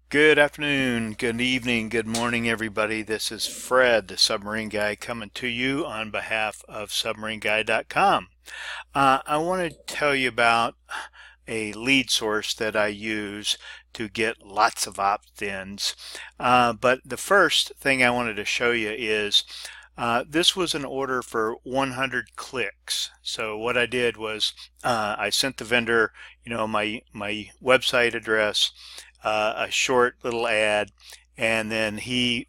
Good afternoon, good evening, good morning, everybody. This is Fred, the Submarine Guy, coming to you on behalf of submarineguy.com. I want to tell you about a lead source that I use to get lots of opt-ins. But the first thing I wanted to show you is this was an order for 100 clicks. So what I did was I sent the vendor, my website address, a short little ad, and then I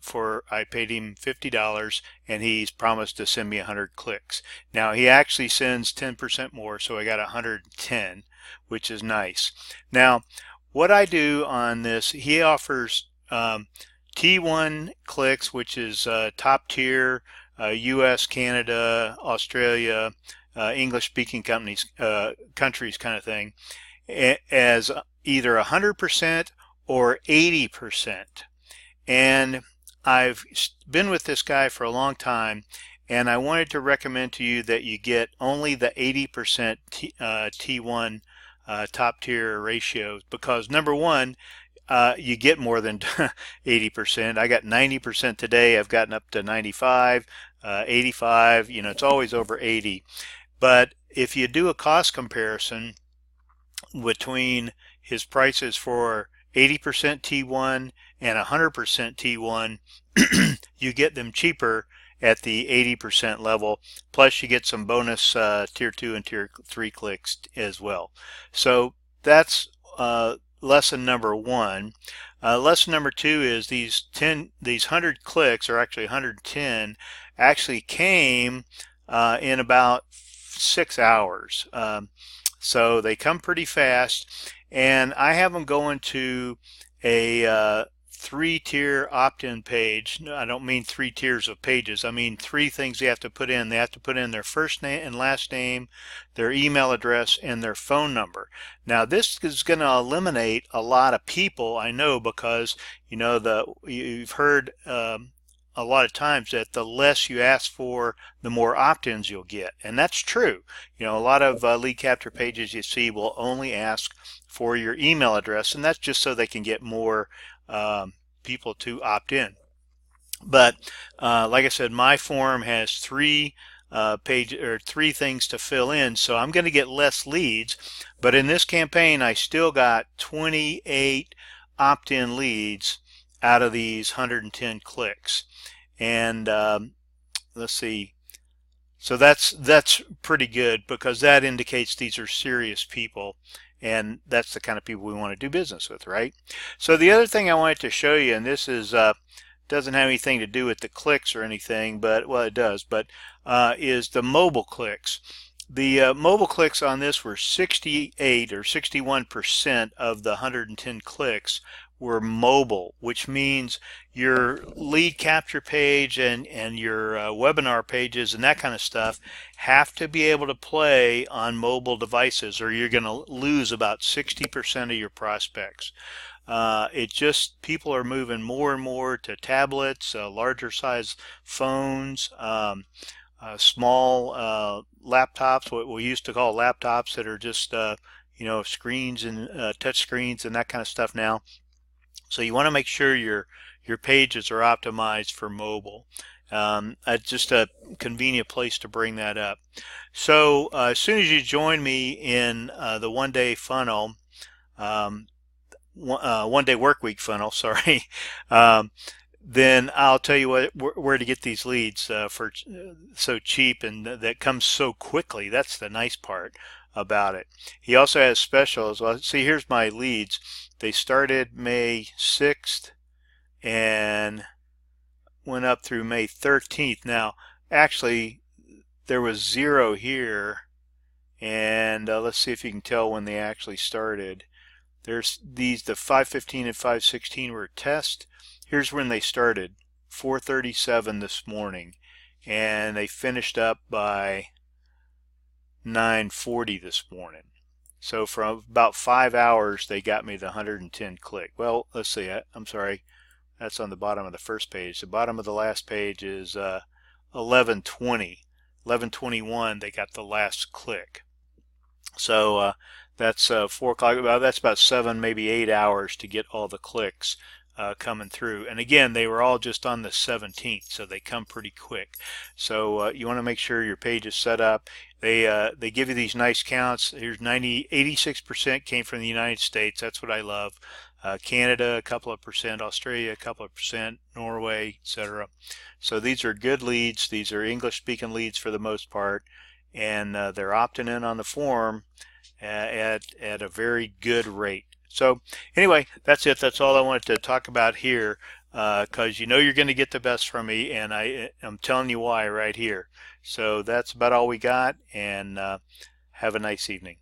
paid him $50 and he's promised to send me 100 clicks. Now he actually sends 10% more, so I got 110, which is nice. Now what I do on this, he offers T1 clicks, which is top tier, US, Canada, Australia, English speaking countries kind of thing, as either 100% or 80%. And I've been with this guy for a long time, and I wanted to recommend to you that you get only the 80% T1 top tier ratios, because number one, you get more than 80%. I got 90% today. I've gotten up to 95, 85. It's always over 80. But if you do a cost comparison between his prices for 80% T1 and 100% T1, you get them cheaper at the 80% level, plus you get some bonus tier 2 and tier 3 clicks as well. So that's lesson number one. Lesson number two is these 100 clicks, or actually 110, actually came in about 6 hours. So they come pretty fast, and I have them going to a three-tier opt-in page. No, I don't mean 3 tiers of pages. I mean 3 things they have to put in. They have to put in their first name and last name, their email address, and their phone number. Now this is going to eliminate a lot of people, I know, because you've heard a lot of times that the less you ask for, the more opt-ins you'll get, and that's true. A lot of lead capture pages you see will only ask for your email address, and that's just so they can get more people to opt in. But like I said, my form has 3 things to fill in, so I'm going to get less leads. But in this campaign, I still got 28 opt-in leads out of these 110 clicks. And let's see, so that's pretty good, because that indicates these are serious people, and that's the kind of people we want to do business with, right? So the other thing I wanted to show you, and this is doesn't have anything to do with the clicks or anything, but well, it does, but is the mobile clicks. The mobile clicks on this were 68 or 61% of the 110 clicks were mobile, which means your lead capture page and your webinar pages and that kind of stuff have to be able to play on mobile devices, or you're going to lose about 60% of your prospects. People are moving more and more to tablets, larger size phones, small laptops, what we used to call laptops, that are just screens and touch screens and that kind of stuff now. So you want to make sure your pages are optimized for mobile. Just a convenient place to bring that up. So as soon as you join me in the one-day funnel, one-day work week funnel, sorry, then I'll tell you where to get these leads for so cheap, and that comes so quickly. That's the nice part about it. He also has specials. Well, see, here's my leads. They started May 6th and went up through May 13th. Now, actually, there was 0 here, and let's see if you can tell when they actually started. There's the 515 and 516 were a test. Here's when they started, 4:37 this morning, and they finished up by 9:40 this morning. So for about 5 hours, they got me the 110 click. Well, let's see. I'm sorry. That's on the bottom of the first page. The bottom of the last page is 11:20. 11:21, they got the last click. So That's 4 o'clock. Well, that's about 7, maybe 8 hours to get all the clicks coming through. And again, they were all just on the 17th, so they come pretty quick. So you want to make sure your page is set up. They give you these nice counts. Here's 86% came from the United States. That's what I love. Canada, a couple of percent. Australia, a couple of percent. Norway, etc. So these are good leads. These are English-speaking leads for the most part, and they're opting in on the form at a very good rate. So anyway, that's it. That's all I wanted to talk about here, because you know you're going to get the best from me, and I'm telling you why right here. So that's about all we got, and have a nice evening.